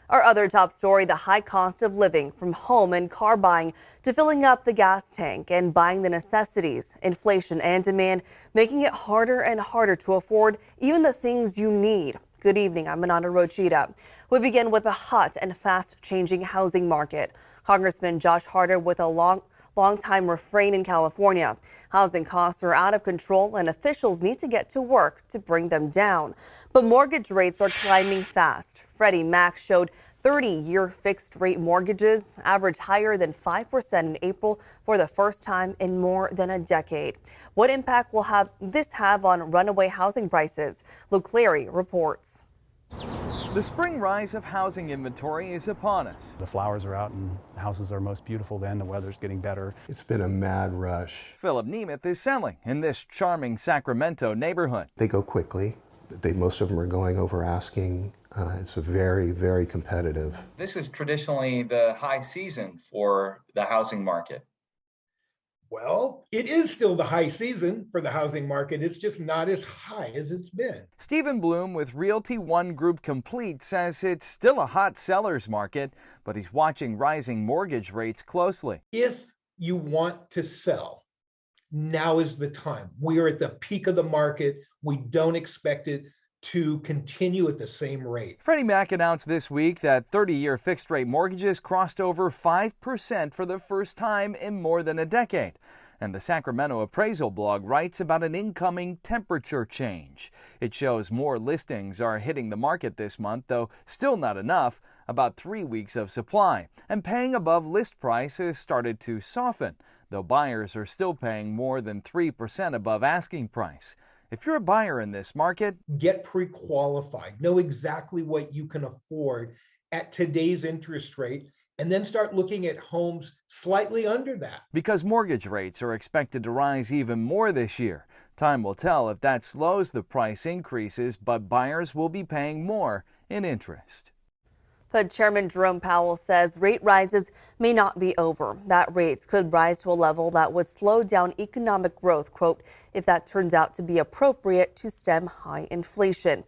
Our other top story, the high cost of living, from home and car buying to filling up the gas tank and buying the necessities. Inflation and demand making it harder and harder to afford even the things you need. Good evening, I'm Ananda Rochita. We begin with a hot and fast-changing housing market. Congressman Josh Harder with a long-time refrain in California. Housing costs are out of control and officials need to get to work to bring them down. But mortgage rates are climbing fast. Freddie Mac showed 30-year fixed-rate mortgages average higher than 5% in April for the first time in more than a decade. What impact will this have on runaway housing prices? Luke Clary reports. The spring rise of housing inventory is upon us. The flowers are out and the houses are most beautiful then. The weather's getting better. It's been a mad rush. Philip Nemeth is selling in this charming Sacramento neighborhood. They go quickly. Most of them are going over asking. It's a very, very competitive. This is traditionally the high season for the housing market. Well, it is still the high season for the housing market. It's just not as high as it's been. Stephen Bloom with Realty One Group Complete says it's still a hot seller's market, but he's watching rising mortgage rates closely. If you want to sell, now is the time. We are at the peak of the market. We don't expect it to continue at the same rate. Freddie Mac announced this week that 30-year fixed-rate mortgages crossed over 5% for the first time in more than a decade. And the Sacramento Appraisal blog writes about an incoming temperature change. It shows more listings are hitting the market this month, though still not enough, about 3 weeks of supply. And paying above list price has started to soften, though buyers are still paying more than 3% above asking price. If you're a buyer in this market, get pre-qualified, know exactly what you can afford at today's interest rate, and then start looking at homes slightly under that. Because mortgage rates are expected to rise even more this year. Time will tell if that slows the price increases, but buyers will be paying more in interest. Fed Chairman Jerome Powell says rate rises may not be over. That rates could rise to a level that would slow down economic growth, quote, if that turns out to be appropriate to stem high inflation.